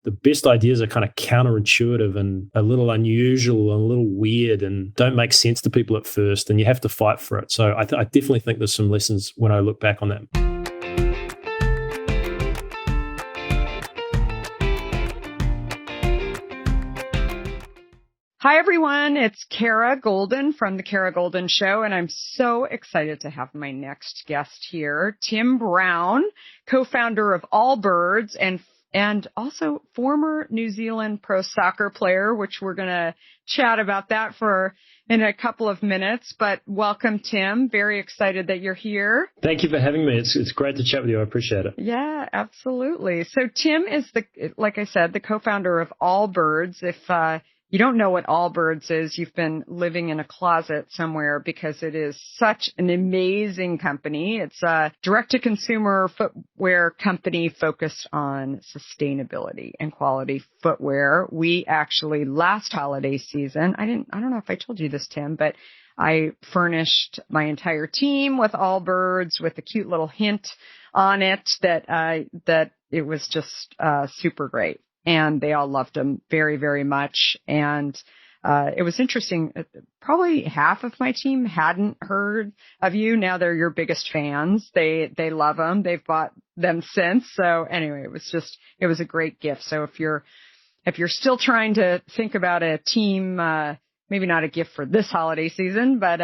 the best ideas are kind of counterintuitive and a little unusual and a little weird and don't make sense to people at first, and you have to fight for it. So I definitely think there's some lessons when I look back on that. Hi, everyone. It's Kara Goldin from The Kara Goldin Show, and I'm so excited to have my next guest here, Tim Brown, co-founder of AllBirds and also former New Zealand pro soccer player, which we're going to chat about that in a couple of minutes. But welcome, Tim. Very excited that you're here. Thank you for having me. It's great to chat with you. I appreciate it. Yeah, absolutely. So Tim is like I said, the co-founder of AllBirds. If you don't know what AllBirds is, you've been living in a closet somewhere, because it is such an amazing company. It's a direct-to-consumer footwear company focused on sustainability and quality footwear. We actually, last holiday season, I don't know if I told you this, Tim, but I furnished my entire team with AllBirds with a cute little hint on it that it was just super great. And they all loved them very, very much. And it was interesting. Probably half of my team hadn't heard of you. Now they're your biggest fans. They love them. They've bought them since. So anyway, it was a great gift. So if you're still trying to think about a team, maybe not a gift for this holiday season, but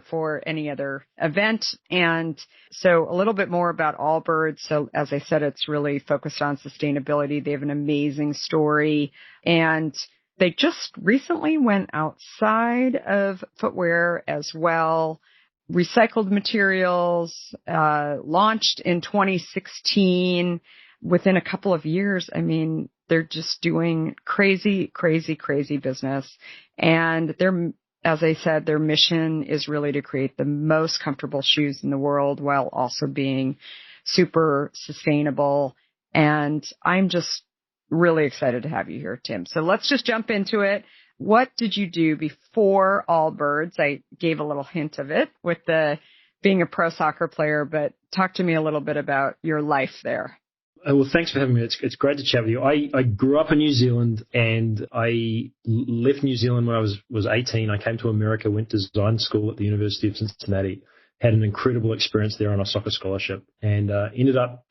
for any other event. And so a little bit more about AllBirds. So as I said, it's really focused on sustainability. They have an amazing story, and they just recently went outside of footwear as well. Recycled materials, launched in 2016. Within a couple of years, I mean, they're just doing crazy, crazy, crazy business. And as I said, their mission is really to create the most comfortable shoes in the world while also being super sustainable. And I'm just really excited to have you here, Tim. So let's just jump into it. What did you do before AllBirds? I gave a little hint of it with being a pro soccer player, but talk to me a little bit about your life there. Well, thanks for having me. It's great to chat with you. I grew up in New Zealand, and I left New Zealand when I was 18. I came to America, went to design school at the University of Cincinnati, had an incredible experience there on a soccer scholarship, and ended up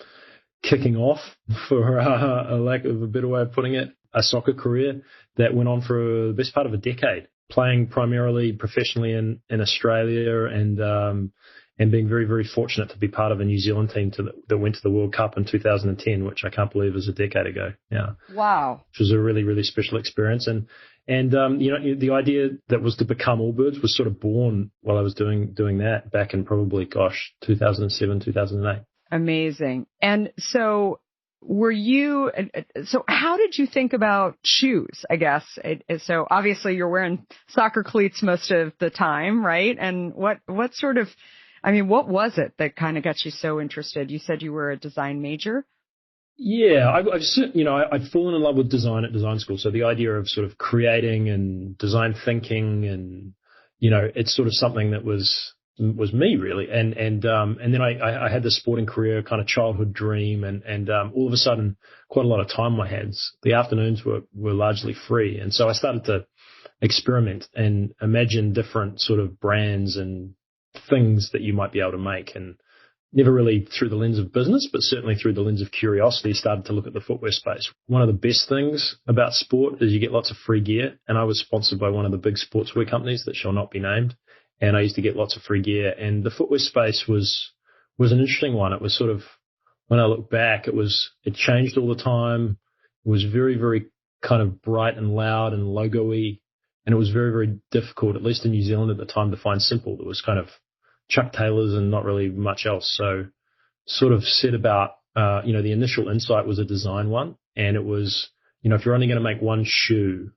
kicking off, for a lack of a better way of putting it, a soccer career that went on for the best part of a decade, playing primarily professionally in Australia and being very, very fortunate to be part of a New Zealand team that went to the World Cup in 2010, which I can't believe is a decade ago. Yeah. Wow. Which was a really, really special experience. And the idea that was to become AllBirds was sort of born while I was doing that back in probably, 2007, 2008. Amazing. And so how did you think about shoes, I guess? So obviously you're wearing soccer cleats most of the time, right? And what was it that kind of got you so interested? You said you were a design major. Yeah, I'd fallen in love with design at design school. So the idea of sort of creating and design thinking, and it's sort of something that was me really. And then I had this sporting career, kind of childhood dream, and all of a sudden, quite a lot of time on my hands. The afternoons were largely free, and so I started to experiment and imagine different sort of brands and things that you might be able to make, and never really through the lens of business, but certainly through the lens of curiosity, started to look at the footwear space. One of the best things about sport is you get lots of free gear, and I was sponsored by one of the big sportswear companies that shall not be named, and I used to get lots of free gear, and the footwear space was an interesting one. It was sort of, when I look back, it changed all the time. It was very, very kind of bright and loud and logo-y, and it was very, very difficult, at least in New Zealand at the time, to find simple. There was kind of Chuck Taylors and not really much else. So sort of set about, the initial insight was a design one. And it was, if you're only going to make one shoe,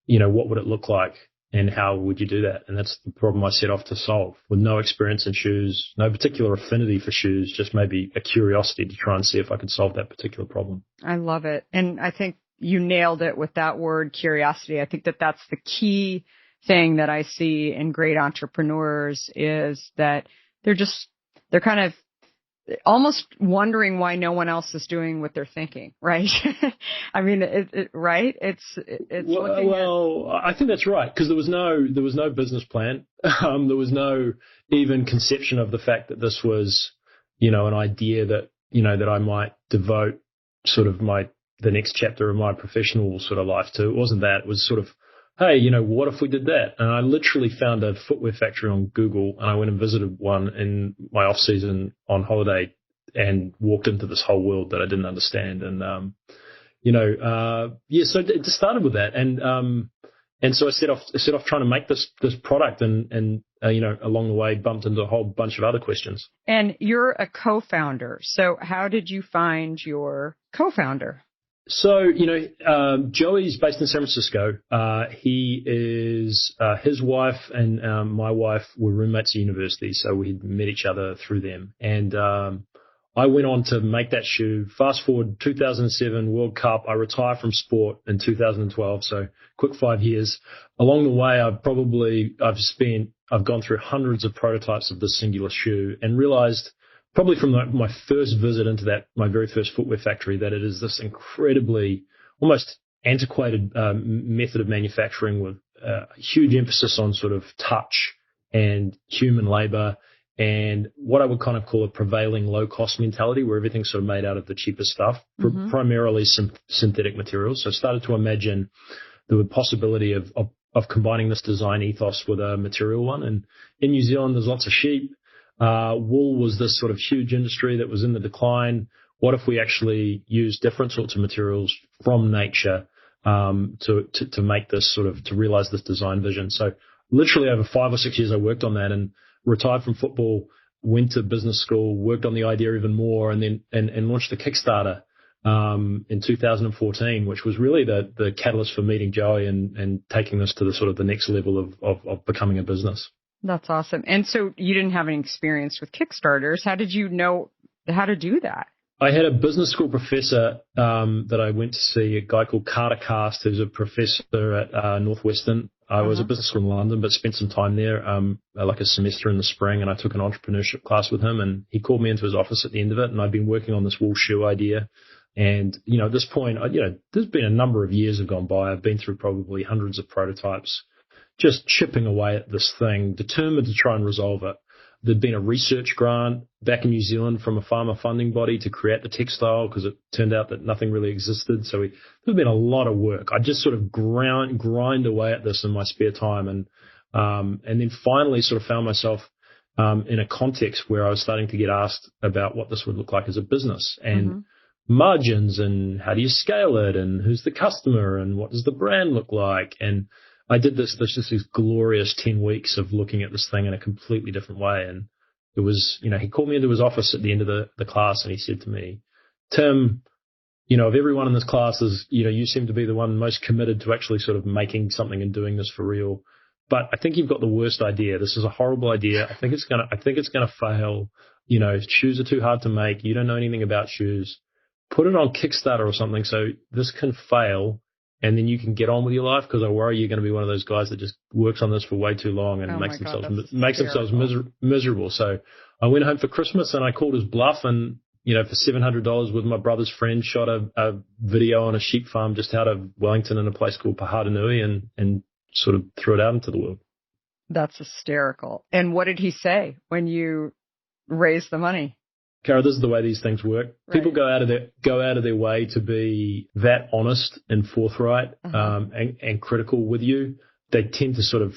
what would it look like and how would you do that? And that's the problem I set off to solve, with no experience in shoes, no particular affinity for shoes, just maybe a curiosity to try and see if I could solve that particular problem. I love it. And I think you nailed it with that word, curiosity. I think that's the key thing that I see in great entrepreneurs, is that they're kind of almost wondering why no one else is doing what they're thinking, right? I mean, right? It's well, I think that's right, because there was no business plan. There was no even conception of the fact that this was, an idea that, that I might devote sort of the next chapter of my professional sort of life to. It wasn't that. It was sort of, hey, what if we did that? And I literally found a footwear factory on Google, and I went and visited one in my off season on holiday and walked into this whole world that I didn't understand. And, so it just started with that. And so I set off trying to make this product, and along the way bumped into a whole bunch of other questions. And you're a co-founder. So how did you find your co-founder? So, Joey's based in San Francisco. He is, his wife and my wife were roommates at university, so we met each other through them. And I went on to make that shoe. Fast forward 2007 World Cup. I retired from sport in 2012, so quick 5 years. Along the way, I've gone through hundreds of prototypes of this singular shoe and realized, probably from my first visit into my very first footwear factory, that it is this incredibly, almost antiquated method of manufacturing with huge emphasis on sort of touch and human labor and what I would kind of call a prevailing low-cost mentality, where everything's sort of made out of the cheapest stuff, primarily synthetic materials. So I started to imagine the possibility of combining this design ethos with a material one. And in New Zealand, there's lots of sheep. Wool was this sort of huge industry that was in the decline. What if we actually use different sorts of materials from nature to make this to realize this design vision? So literally over 5 or 6 years, I worked on that and retired from football, went to business school, worked on the idea even more, and then launched the Kickstarter in 2014, which was really the catalyst for meeting Joey and taking this to the next level of becoming a business. That's awesome. And so you didn't have any experience with Kickstarters. How did you know how to do that? I had a business school professor that I went to see, a guy called Carter Cast, who's a professor at Northwestern. I was at business school in London, but spent some time there, like a semester in the spring, and I took an entrepreneurship class with him, and he called me into his office at the end of it, and I'd been working on this wool shoe idea. And, at this point, there's been a number of years have gone by. I've been through probably hundreds of prototypes, just chipping away at this thing, determined to try and resolve it. There'd been a research grant back in New Zealand from a farmer funding body to create the textile, because it turned out that nothing really existed. So there'd been a lot of work. I just sort of grind away at this in my spare time. And then finally sort of found myself in a context where I was starting to get asked about what this would look like as a business, and margins, and how do you scale it, and who's the customer, and what does the brand look like. And I did this glorious 10 weeks of looking at this thing in a completely different way. And it was, he called me into his office at the end of the class, and he said to me, Tim, of everyone in this class, you seem to be the one most committed to actually sort of making something and doing this for real. But I think you've got the worst idea. This is a horrible idea. I think it's gonna fail. Shoes are too hard to make. You don't know anything about shoes. Put it on Kickstarter or something so this can fail, and then you can get on with your life, because I worry you're going to be one of those guys that just works on this for way too long and makes themselves miserable. So I went home for Christmas and I called his bluff, and, for $700 with my brother's friend, shot a video on a sheep farm just out of Wellington in a place called Paharanui, and sort of threw it out into the world. That's hysterical. And what did he say when you raised the money? Cara, this is the way these things work. Right. People go out of their way to be that honest and forthright, and critical with you. They tend to sort of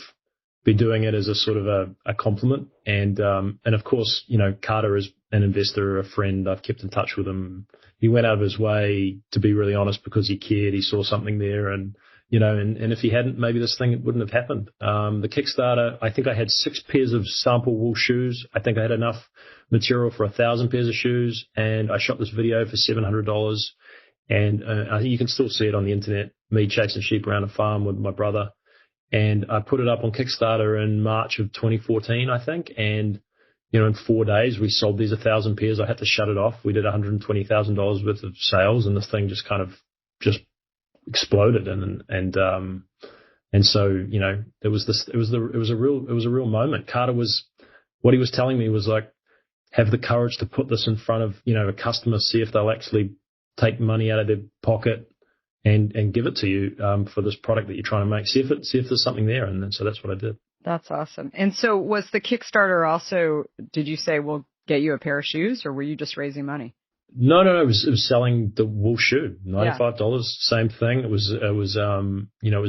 be doing it as a sort of a compliment. And of course, Carter is an investor, a friend. I've kept in touch with him. He went out of his way to be really honest because he cared. He saw something there, and if he hadn't, maybe this thing wouldn't have happened. The Kickstarter, I think I had 6 pairs of sample wool shoes. I think I had enough material for 1,000 pairs of shoes, and I shot this video for $700. And I think you can still see it on the internet, me chasing sheep around a farm with my brother. And I put it up on Kickstarter in March of 2014, I think. And, in 4 days, we sold these 1,000 pairs. I had to shut it off. We did $120,000 worth of sales, and this thing just kind of exploded. And so, it was a real moment. Carter what he was telling me was like, have the courage to put this in front of, a customer, see if they'll actually take money out of their pocket and give it to you for this product that you're trying to make. See if there's something there. And then, so that's what I did. That's awesome. And so was the Kickstarter also, did you say we'll get you a pair of shoes, or were you just raising money? No. It was selling the wool shoe, $95, same thing. It was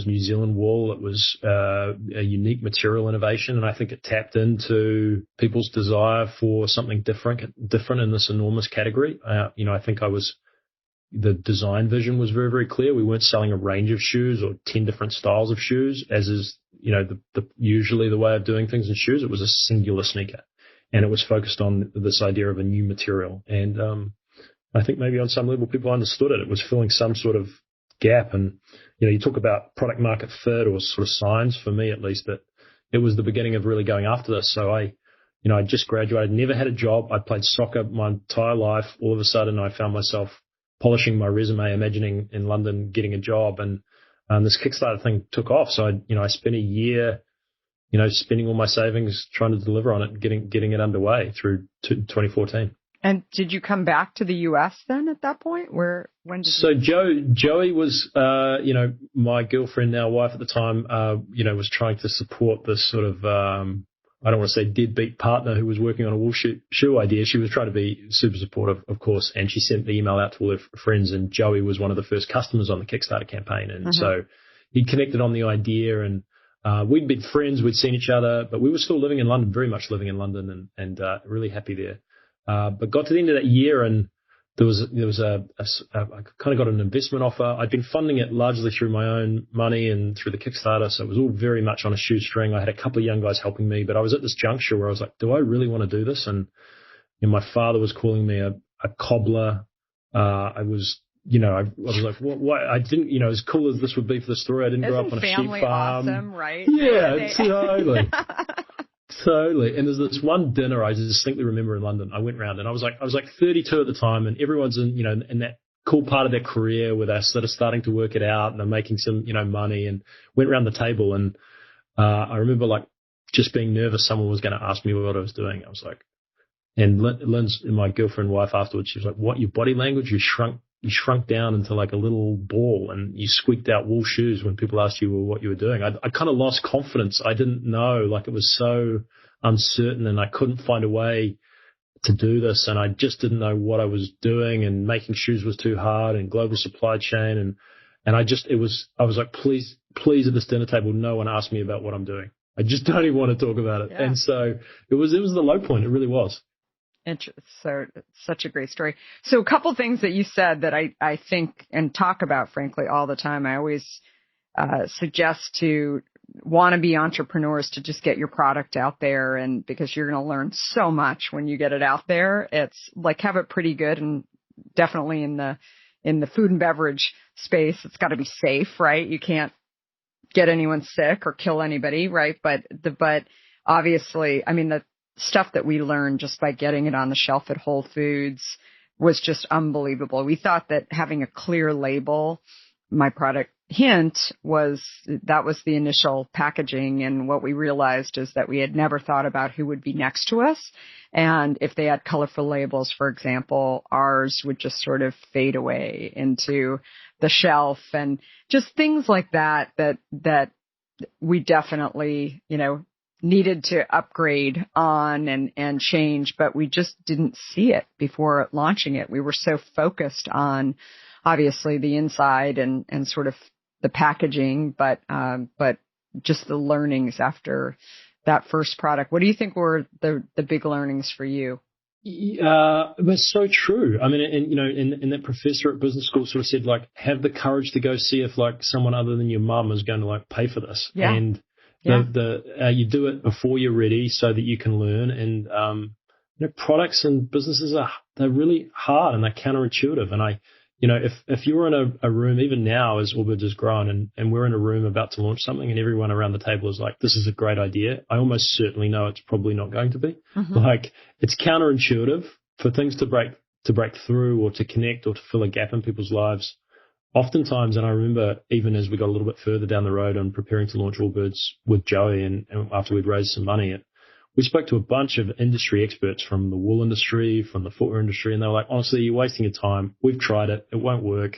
New Zealand wool. It was a unique material innovation, and I think it tapped into people's desire for something different in this enormous category. I think the design vision was very, very clear. We weren't selling a range of shoes or 10 different styles of shoes, as is, usually the way of doing things in shoes. It was a singular sneaker, and it was focused on this idea of a new material. And I think maybe on some level people understood it. It was filling some sort of gap. And, you talk about product market fit, or sort of signs, for me at least, that it was the beginning of really going after this. So I just graduated, never had a job. I played soccer my entire life. All of a sudden I found myself polishing my resume, imagining in London getting a job, and this Kickstarter thing took off. So I spent a year, spending all my savings trying to deliver on it, getting it underway through 2014. And did you come back to the U.S. then at that point? Joey was, my girlfriend, now wife at the time, was trying to support this sort of, I don't want to say deadbeat partner who was working on a wool shoe idea. She was trying to be super supportive, of course, and she sent the email out to all her friends, and Joey was one of the first customers on the Kickstarter campaign. And so he connected on the idea, and we'd been friends, we'd seen each other, but we were still living in London, very much living in London, and really happy there. But got to the end of that year, and there was I kind of got an investment offer. I'd been funding it largely through my own money and through the Kickstarter, so it was all very much on a shoestring. I had a couple of young guys helping me, but I was at this juncture where I was like, do I really want to do this? And my father was calling me a cobbler. I was like, what? I didn't, as cool as this would be for the story, I didn't grow up on a sheep farm. Awesome, right? Yeah, totally. Totally. And there's this one dinner I distinctly remember in London. I went round, and I was like 32 at the time, and everyone's in that cool part of their career where they're sort of starting to work it out and they're making some, money, and went around the table. And, I remember just being nervous someone was going to ask me what I was doing. I was like, and Lynn's, my girlfriend wife, afterwards, she was like, what, your body language? You shrunk down into like a little ball, and you squeaked out wool shoes when people asked you what you were doing. I kind of lost confidence. I didn't know, it was so uncertain, and I couldn't find a way to do this, and I just didn't know what I was doing, and making shoes was too hard, and global supply chain, and I was like, please at this dinner table, no one ask me about what I'm doing. I just don't even want to talk about it. Yeah. And so it was the low point. It really was. So such a great story. So a couple things that you said that I think and talk about, frankly, all the time. I always suggest to wannabe entrepreneurs to just get your product out there, and because you're going to learn so much when you get it out there. It's like, have it pretty good, and definitely in the food and beverage space, it's got to be safe, right? You can't get anyone sick or kill anybody, right? But obviously, I mean, the stuff that we learned just by getting it on the shelf at Whole Foods was just unbelievable. We thought that having a clear label, my product hint, was the initial packaging. And what we realized is that we had never thought about who would be next to us. And if they had colorful labels, for example, ours would just sort of fade away into the shelf, and just things like that we definitely, needed to upgrade on and change, but we just didn't see it before launching it. We were so focused on obviously the inside and sort of the packaging, but just the learnings after that first product. What do you think were the big learnings for you? It's so true. I mean, and that professor at business school sort of said, have the courage to go see if someone other than your mum is going to pay for this. Yeah. And you do it before you're ready so that you can learn. And, products and businesses they're really hard and they're counterintuitive. And if you're in a room, even now as AllBirds has grown, and we're in a room about to launch something, and everyone around the table is like, this is a great idea, I almost certainly know it's probably not going to be. Mm-hmm. It's counterintuitive for things to break through or to connect or to fill a gap in people's lives. Oftentimes, and I remember even as we got a little bit further down the road and preparing to launch AllBirds with Joey, and after we'd raised some money, we spoke to a bunch of industry experts from the wool industry, from the footwear industry, and they were like, honestly, you're wasting your time. We've tried it. It won't work.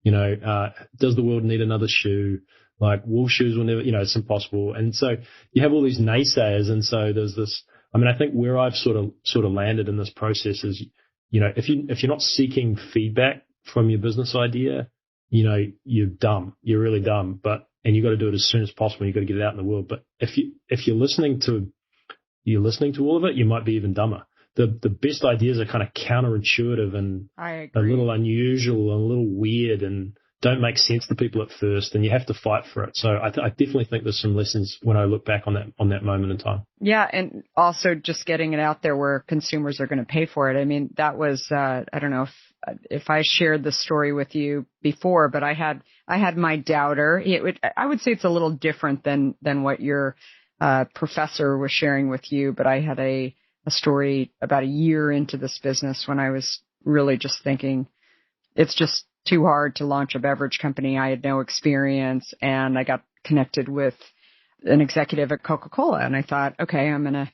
Does the world need another shoe? Like wool shoes will never, it's impossible. And so you have all these naysayers. And so there's this, I think where I've sort of landed in this process is, if you're not seeking feedback from your business idea, you're dumb. You're really dumb. And you got to do it as soon as possible. You got to get it out in the world. But if you're listening to all of it, you might be even dumber. The best ideas are kind of counterintuitive and a little unusual and a little weird and don't make sense to people at first, and you have to fight for it. So I definitely think there's some lessons when I look back on that moment in time. Yeah, and also just getting it out there where consumers are going to pay for it. I mean, that was I don't know if I shared the story with you before, but I had my doubter. I would say it's a little different than what your professor was sharing with you, but I had a story about a year into this business when I was really just thinking it's just too hard to launch a beverage company. I had no experience, and I got connected with an executive at Coca-Cola, and I thought, okay, I'm going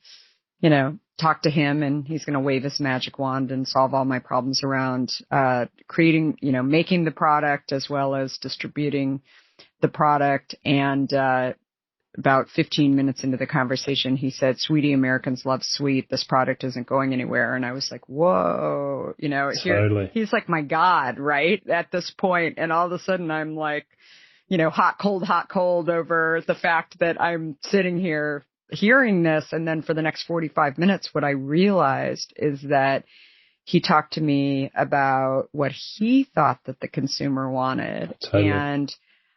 to, talk to him, and he's going to wave his magic wand and solve all my problems around creating, making the product as well as distributing the product. And about 15 minutes into the conversation, he said, "Sweetie, Americans love sweet. This product isn't going anywhere." And I was like, whoa, Totally. He's like my God, right? At this point. And all of a sudden I'm like, hot, cold over the fact that I'm sitting here hearing this. And then for the next 45 minutes, what I realized is that he talked to me about what he thought that the consumer wanted. Totally. And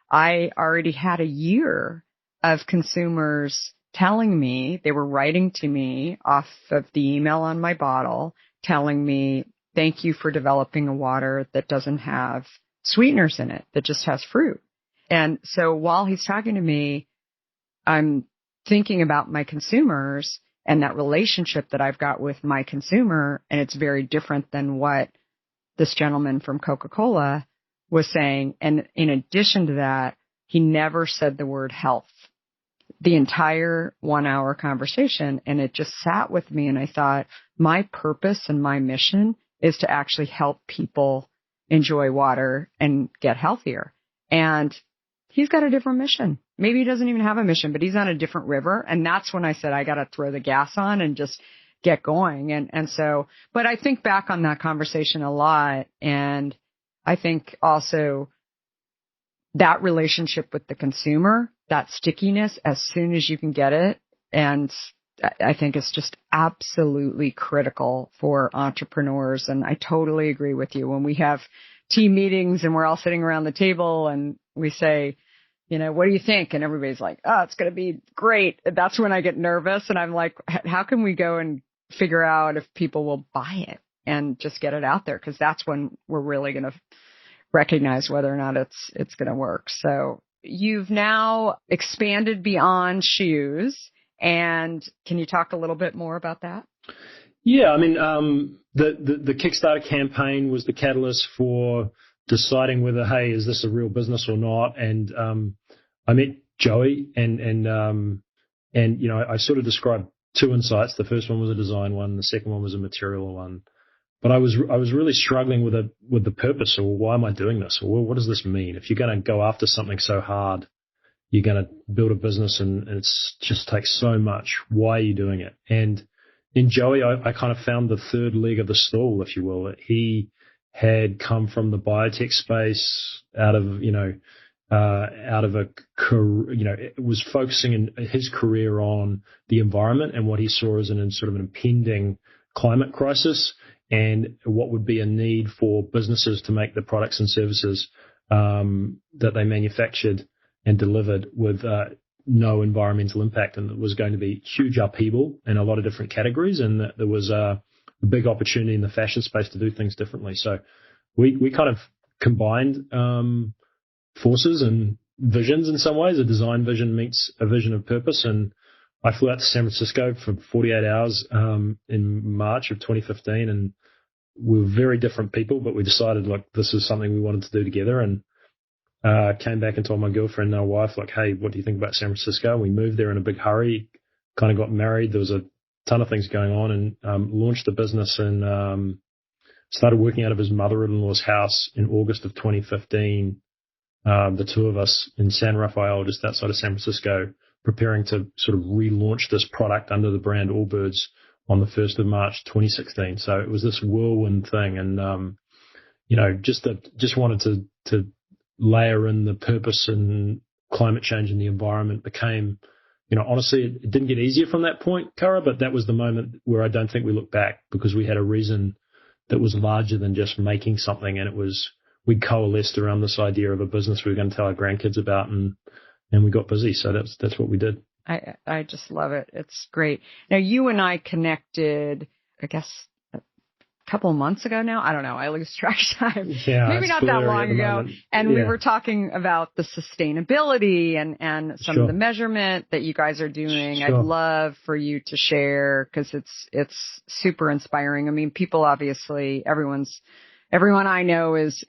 I already had a year of consumers telling me, they were writing to me off of the email on my bottle, telling me, thank you for developing a water that doesn't have sweeteners in it, that just has fruit. And so while he's talking to me, I'm thinking about my consumers and that relationship that I've got with my consumer. And it's very different than what this gentleman from Coca-Cola was saying. And in addition to that, he never said the word health the entire 1 hour conversation. And it just sat with me. And I thought, my purpose and my mission is to actually help people enjoy water and get healthier. And he's got a different mission. Maybe he doesn't even have a mission, but he's on a different river. And that's when I said, I got to throw the gas on and just get going. And so, but I think back on that conversation a lot. And I think also that relationship with the consumer, that stickiness, as soon as you can get it. And I think it's just absolutely critical for entrepreneurs. And I totally agree with you. When we have team meetings and we're all sitting around the table and we say, what do you think? And everybody's like, oh, it's going to be great. That's when I get nervous. And I'm like, how can we go and figure out if people will buy it and just get it out there? Because that's when we're really going to recognize whether or not it's going to work. So you've now expanded beyond shoes. And can you talk a little bit more about that? Yeah, the Kickstarter campaign was the catalyst for deciding whether, hey, is this a real business or not? And I met Joey, and I sort of described two insights. The first one was a design one, the second one was a material one. But I was really struggling with the purpose, or why am I doing this, or what does this mean? If you're going to go after something so hard, you're going to build a business and it just takes so much. Why are you doing it? And in Joey, I kind of found the third leg of the stool, if you will. He had come from the biotech space out of a career, was focusing in his career on the environment and what he saw as sort of an impending climate crisis, and what would be a need for businesses to make the products and services that they manufactured and delivered with no environmental impact. And it was going to be huge upheaval in a lot of different categories, and that there was a big opportunity in the fashion space to do things differently. So we kind of combined forces and visions in some ways. A design vision meets a vision of purpose. And I flew out to San Francisco for 48 hours in March of 2015, and we were very different people, but we decided, this is something we wanted to do together. And came back and told my girlfriend and our wife, hey, what do you think about San Francisco? We moved there in a big hurry, kind of got married. There was a ton of things going on, and launched the business and started working out of his mother-in-law's house in August of 2015. The two of us in San Rafael, just outside of San Francisco, preparing to sort of relaunch this product under the brand AllBirds on the 1st of March 2016. So it was this whirlwind thing, and just wanted to layer in the purpose and climate change and the environment became, honestly, it didn't get easier from that point, Cara, but that was the moment where I don't think we looked back, because we had a reason that was larger than just making something, and we coalesced around this idea of a business we were going to tell our grandkids about, and we got busy. So that's what we did. I just love it. It's great. Now, you and I connected, I guess, a couple of months ago now. I don't know. I lose track of time. Yeah, maybe not that long ago. And we were talking about the sustainability and some of the measurement that you guys are doing. Sure. I'd love for you to share, because it's super inspiring. I mean, people obviously, everyone I know is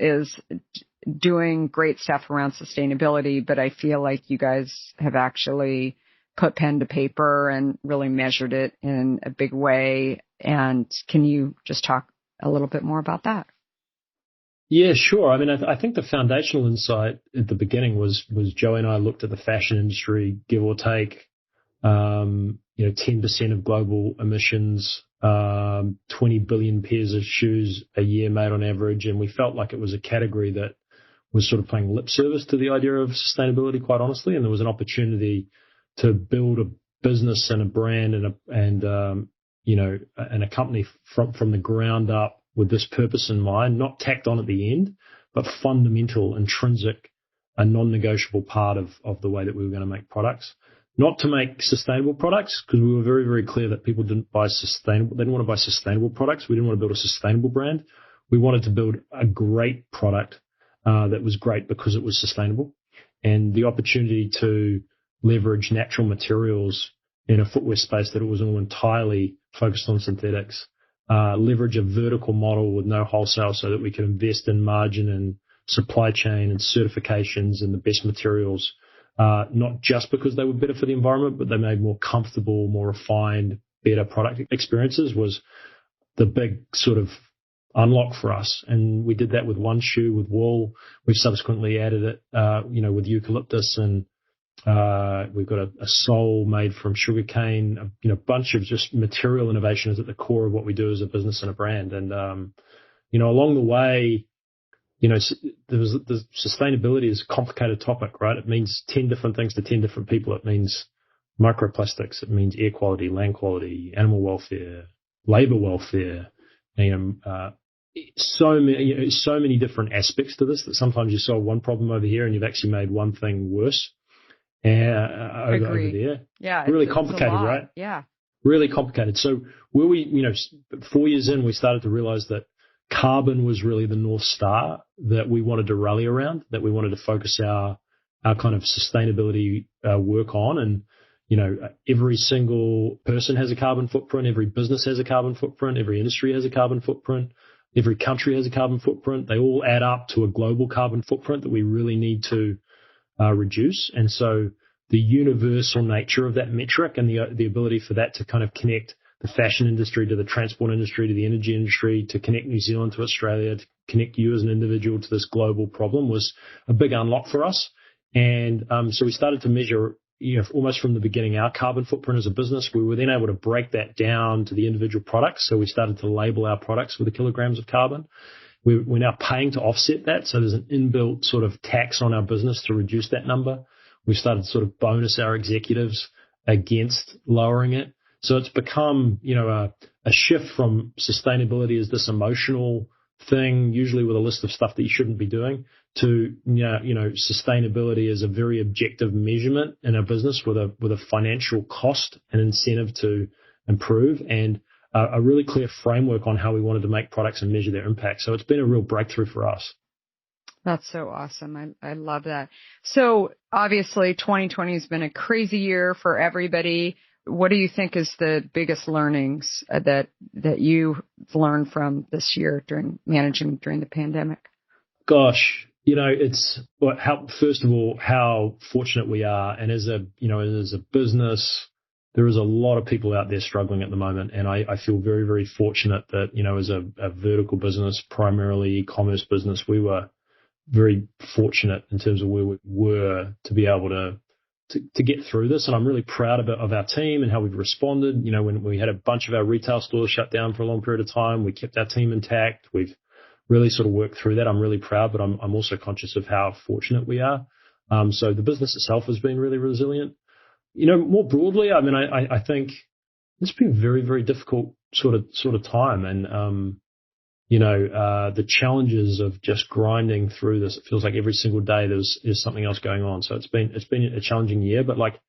doing great stuff around sustainability, but I feel like you guys have actually put pen to paper and really measured it in a big way. And can you just talk a little bit more about that? Yeah, sure. I mean, I think the foundational insight at the beginning was Joey and I looked at the fashion industry, give or take, 10% of global emissions, 20 billion pairs of shoes a year made on average. And we felt like it was a category that was sort of paying lip service to the idea of sustainability, quite honestly. And there was an opportunity to build a business and a brand and a company from the ground up with this purpose in mind, not tacked on at the end, but fundamental, intrinsic, a non-negotiable part of the way that we were going to make products. Not to make sustainable products, because we were very, very clear that people didn't buy sustainable. They didn't want to buy sustainable products. We didn't want to build a sustainable brand. We wanted to build a great product that was great because it was sustainable. And the opportunity to leverage natural materials in a footwear space that it was all entirely focused on synthetics, leverage a vertical model with no wholesale so that we could invest in margin and supply chain and certifications and the best materials, not just because they were better for the environment, but they made more comfortable, more refined, better product experiences, was the big sort of unlock for us. And we did that with one shoe with wool. We've subsequently added it, with eucalyptus, and we've got a sole made from sugarcane. A bunch of just material innovation is at the core of what we do as a business and a brand. And along the way, the sustainability is a complicated topic, right? It means 10 different things to 10 different people. It means microplastics. It means air quality, land quality, animal welfare, labor welfare. So many different aspects to this that sometimes you solve one problem over here and you've actually made one thing worse over there. Yeah, really complicated, right? Yeah, really complicated. So where we, 4 years in, we started to realize that carbon was really the North Star that we wanted to rally around, that we wanted to focus our kind of sustainability work on. And every single person has a carbon footprint. Every business has a carbon footprint. Every industry has a carbon footprint. Every country has a carbon footprint. They all add up to a global carbon footprint that we really need to reduce. And so the universal nature of that metric and the ability for that to kind of connect the fashion industry to the transport industry to the energy industry, to connect New Zealand to Australia, to connect you as an individual to this global problem was a big unlock for us. And so we started to measure, almost from the beginning, our carbon footprint as a business. We were then able to break that down to the individual products. So we started to label our products with the kilograms of carbon. We're now paying to offset that. So there's an inbuilt sort of tax on our business to reduce that number. We started to sort of bonus our executives against lowering it. So it's become, a shift from sustainability as this emotional thing, usually with a list of stuff that you shouldn't be doing, to, sustainability as a very objective measurement in our business with a financial cost and incentive to improve, and a really clear framework on how we wanted to make products and measure their impact. So it's been a real breakthrough for us. That's so awesome. I love that. So obviously 2020 has been a crazy year for everybody. What do you think is the biggest learnings that you learned from this year managing during the pandemic? Gosh, it's first of all, how fortunate we are. And as a business, there is a lot of people out there struggling at the moment. And I feel very, very fortunate that, as a vertical business, primarily e-commerce business, we were very fortunate in terms of where we were to be able to get through this. And I'm really proud of our team and how we've responded. When we had a bunch of our retail stores shut down for a long period of time, we kept our team intact. We've really sort of worked through that. I'm really proud, but I'm also conscious of how fortunate we are. So the business itself has been really resilient. More broadly, I mean, I think it's been a very, very difficult sort of time. And, the challenges of just grinding through this, it feels like every single day there's something else going on. So it's been a challenging year, but like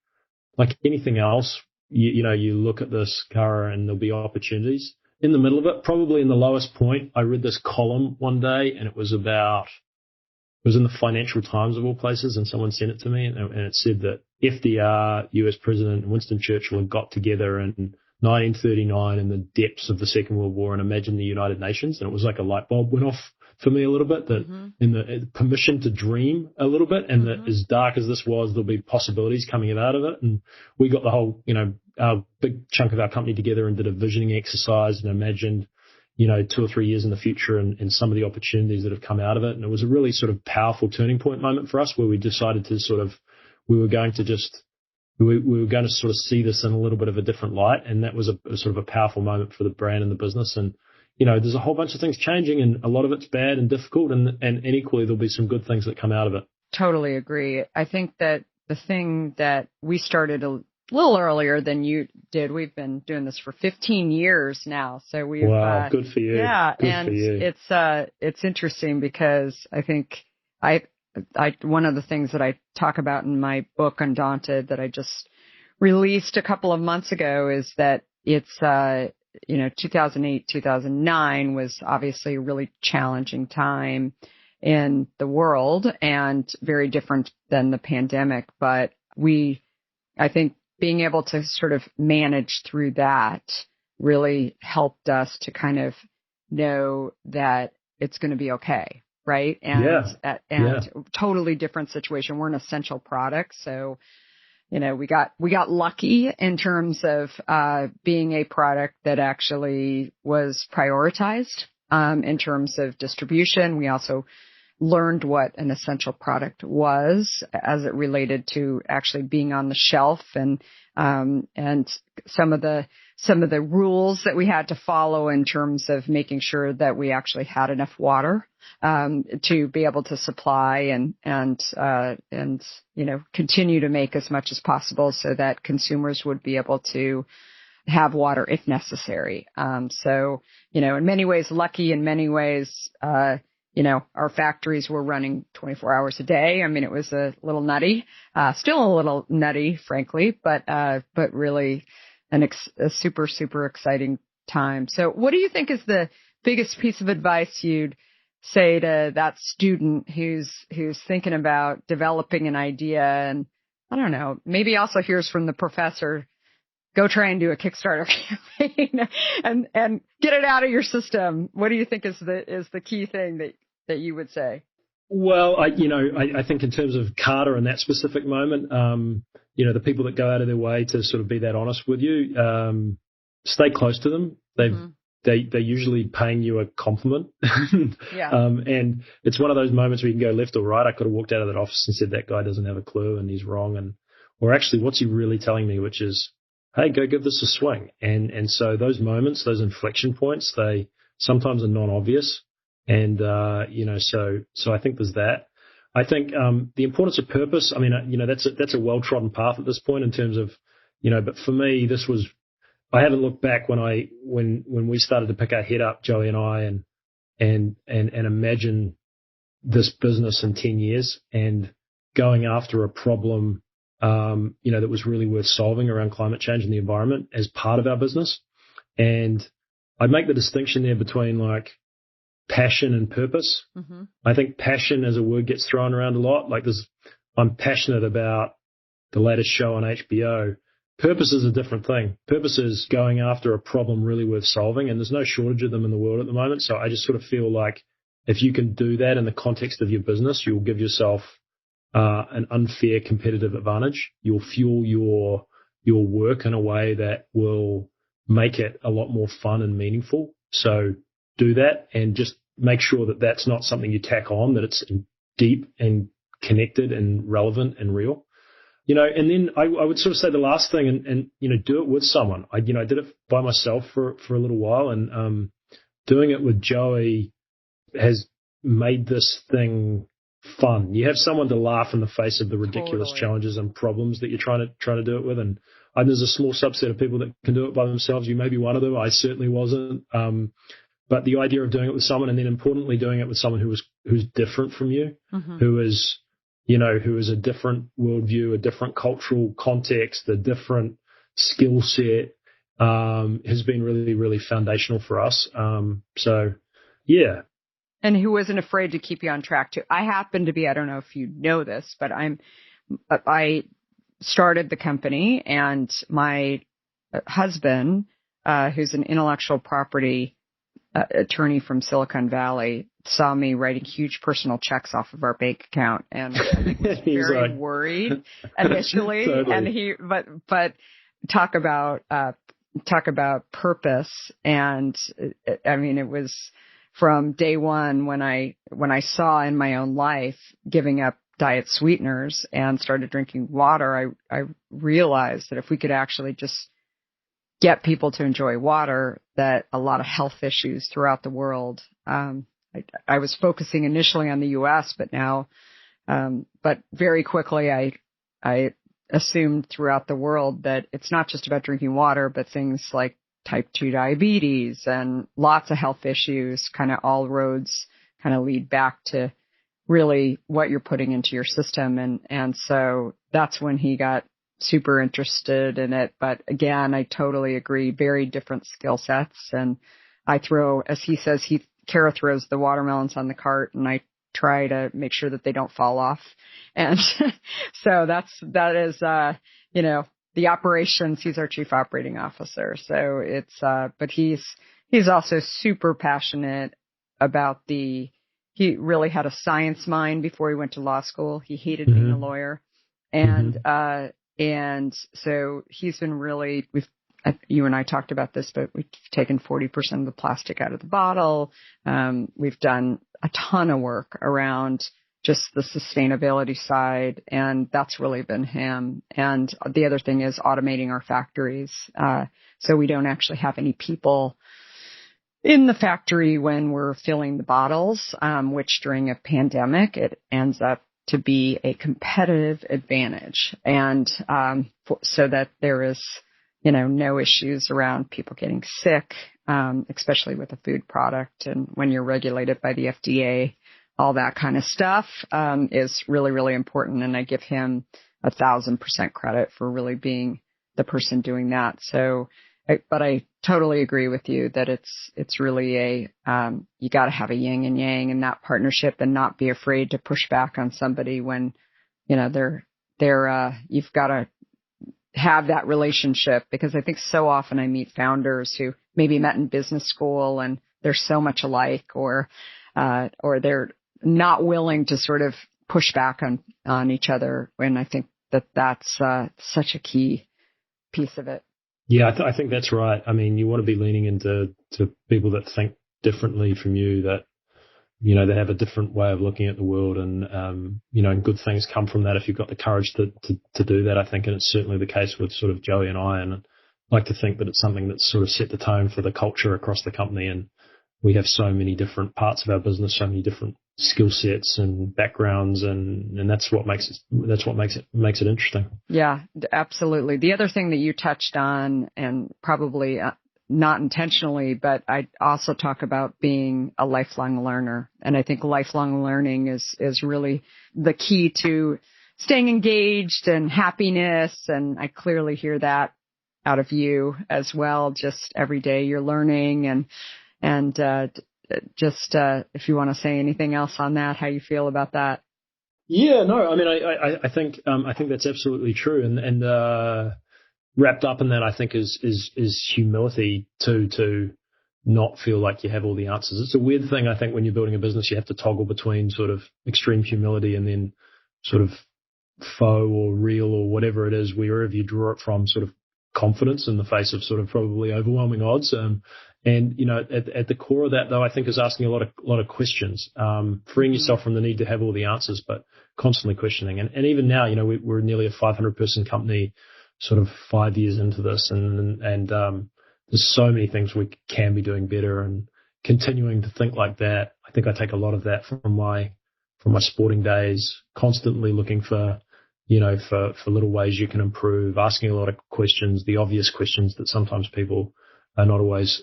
anything else, you look at this, Cara, and there'll be opportunities in the middle of it. Probably in the lowest point, I read this column one day, and it was in the Financial Times of all places, and someone sent it to me, and it said that FDR, US President, and Winston Churchill had got together in 1939 in the depths of the Second World War and imagined the United Nations. And it was like a light bulb went off for me a little bit, that in the permission to dream a little bit, and that as dark as this was, there'll be possibilities coming out of it. And we got the whole, our big chunk of our company together and did a visioning exercise and imagined, 2 or 3 years in the future and some of the opportunities that have come out of it. And it was a really sort of powerful turning point moment for us, where we decided to we were going to sort of see this in a little bit of a different light. And that was a sort of a powerful moment for the brand and the business. And, there's a whole bunch of things changing, and a lot of it's bad and difficult, and equally there'll be some good things that come out of it. Totally agree. I think that the thing that we started a little earlier than you did, we've been doing this for 15 years now. So we've, wow, good for you. Yeah. Good and for you. It's interesting because I think one of the things that I talk about in my book, Undaunted, that I just released a couple of months ago, is that it's, 2008, 2009 was obviously a really challenging time in the world and very different than the pandemic. But I think being able to sort of manage through that really helped us to kind of know that it's going to be okay. Right. And totally different situation. We're an essential product. So, we got lucky in terms of, being a product that actually was prioritized, in terms of distribution. We also learned what an essential product was as it related to actually being on the shelf, and some of the rules that we had to follow in terms of making sure that we actually had enough water to be able to supply and continue to make as much as possible so that consumers would be able to have water if necessary. So in many ways lucky, in many ways our factories were running 24 hours a day. I mean, it was a little nutty, still a little nutty, frankly, but really a super, super exciting time. So what do you think is the biggest piece of advice you'd say to that student who's thinking about developing an idea, and I don't know, maybe also hears from the professor, go try and do a Kickstarter campaign and get it out of your system? What do you think is the key thing that you would say? Well, I think in terms of Carter in that specific moment, the people that go out of their way to sort of be that honest with you, stay close to them. They're usually paying you a compliment. Yeah. And it's one of those moments where you can go left or right. I could have walked out of that office and said, that guy doesn't have a clue and he's wrong. Or actually, what's he really telling me? Which is, hey, go give this a swing. And so those moments, those inflection points, they sometimes are non-obvious. And, so I think there's that. I think, the importance of purpose, I mean, that's a well-trodden path at this point in terms of, but for me, I haven't looked back when we started to pick our head up, Joey and I, and imagine this business in 10 years and going after a problem, that was really worth solving around climate change and the environment as part of our business. And I'd make the distinction there between like passion and purpose. Mm-hmm. I think passion as a word gets thrown around a lot. I'm passionate about the latest show on HBO. Purpose is a different thing. Purpose is going after a problem really worth solving, and there's no shortage of them in the world at the moment. So I just sort of feel like if you can do that in the context of your business, you'll give yourself an unfair competitive advantage. You'll fuel your your work in a way that will make it a lot more fun and meaningful. So do that, and just make sure that that's not something you tack on, that it's deep and connected and relevant and real. And then I would sort of say the last thing, and do it with someone. I did it by myself for a little while, and doing it with Joey has made this thing fun. You have someone to laugh in the face of the ridiculous challenges and problems that you're trying to do it with. And there's a small subset of people that can do it by themselves. You may be one of them. I certainly wasn't. But the idea of doing it with someone, and then importantly doing it with someone who's different from you, who is a different worldview, a different cultural context, a different skill set, has been really, really foundational for us. So, yeah. And who wasn't afraid to keep you on track too. I happen to be, I don't know if you know this, but I started the company, and my husband, who's an intellectual property attorney from Silicon Valley, saw me writing huge personal checks off of our bank account, and was very worried initially. Totally. And but talk about purpose. And I mean, it was from day one when I saw in my own life giving up diet sweeteners and started drinking water, I realized that if we could actually just get people to enjoy water, that a lot of health issues throughout the world, I was focusing initially on the U.S., but now, but very quickly I assumed throughout the world that it's not just about drinking water, but things like type 2 diabetes and lots of health issues. Kind of all roads kind of lead back to really what you're putting into your system. And so that's when he got super interested in it. But again, I totally agree. Very different skill sets. And I throw, as he says, Kara throws the watermelons on the cart, and I try to make sure that they don't fall off. And so that is the operations. He's our chief operating officer. So it's, but he's also super passionate about he really had a science mind before he went to law school. He hated being a lawyer. And, and so he's been really, you and I talked about this, but we've taken 40% of the plastic out of the bottle. We've done a ton of work around just the sustainability side, and that's really been him. And the other thing is automating our factories. So we don't actually have any people in the factory when we're filling the bottles, which during a pandemic, it ends up to be a competitive advantage. And so that there is, no issues around people getting sick, especially with a food product. And when you're regulated by the FDA, all that kind of stuff is really, really important. And I give him 1,000% credit for really being the person doing that. So, but I totally agree with you that it's really you got to have a yin and yang in that partnership, and not be afraid to push back on somebody when, you've got to have that relationship. Because I think so often I meet founders who maybe met in business school and they're so much alike, or they're not willing to sort of push back on each other. And I think that's such a key piece of it. Yeah, I think that's right. I mean, you want to be leaning into people that think differently from you, that, they have a different way of looking at the world, and, good things come from that if you've got the courage to do that, I think. And it's certainly the case with sort of Joey and I, and I'd like to think that it's something that's sort of set the tone for the culture across the company. And we have so many different parts of our business, so many different skill sets and backgrounds, and that's what makes it interesting. Yeah, absolutely. The other thing that you touched on, and probably not intentionally, but I also talk about being a lifelong learner. And I think lifelong learning is really the key to staying engaged and happiness. And I clearly hear that out of you as well. Just every day you're learning, and just if you want to say anything else on that, how you feel about that. Yeah, no, I mean, I think that's absolutely true. And wrapped up in that, I think is humility to not feel like you have all the answers. It's a weird thing. I think when you're building a business, you have to toggle between sort of extreme humility and then sort of faux or real or whatever it is, wherever you draw it from, sort of confidence in the face of sort of probably overwhelming odds. And at the core of that, though, I think is asking a lot of questions, freeing yourself from the need to have all the answers, but constantly questioning. And even now, we're nearly a 500 person company, sort of 5 years into this, and there's so many things we can be doing better, and continuing to think like that. I think I take a lot of that from my sporting days, constantly looking for little ways you can improve, asking a lot of questions, the obvious questions that sometimes people are not always,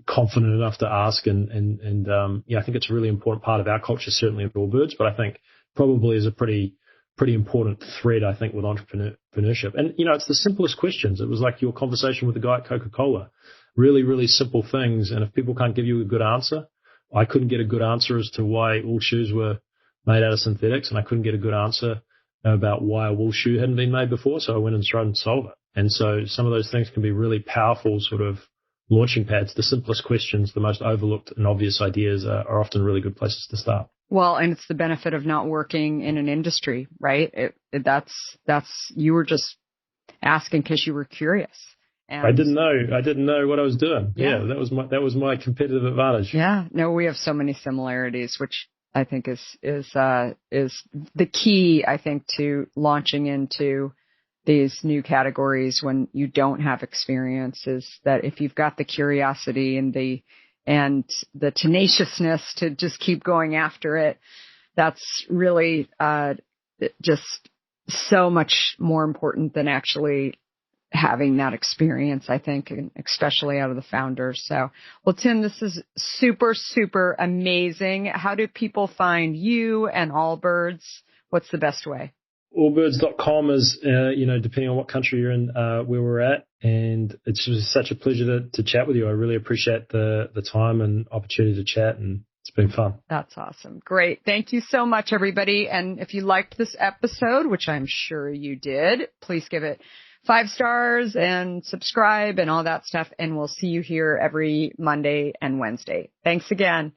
confident enough to ask. I think it's a really important part of our culture, certainly at AllBirds, but I think probably is a pretty important thread, I think, with entrepreneurship. And, it's the simplest questions. It was like your conversation with the guy at Coca-Cola, really, really simple things. And if people can't give you a good answer, I couldn't get a good answer as to why all shoes were made out of synthetics, and I couldn't get a good answer about why a wool shoe hadn't been made before. So I went and tried and solve it. And so some of those things can be really powerful sort of launching pads. The simplest questions, the most overlooked and obvious ideas are often really good places to start. Well, and it's the benefit of not working in an industry, right? That's you were just asking because you were curious. And I didn't know what I was doing. Yeah, that was my competitive advantage. Yeah, no, we have so many similarities, which I think is the key, I think, to launching into these new categories when you don't have experience, is that if you've got the curiosity and the tenaciousness to just keep going after it, that's really just so much more important than actually having that experience, I think, and especially out of the founders. So, well, Tim, this is super, super amazing. How do people find you and AllBirds? What's the best way? AllBirds.com is, depending on what country you're in, where we're at. And it's just such a pleasure to chat with you. I really appreciate the time and opportunity to chat, and it's been fun. That's awesome. Great. Thank you so much, everybody. And if you liked this episode, which I'm sure you did, please give it 5 stars and subscribe and all that stuff. And we'll see you here every Monday and Wednesday. Thanks again.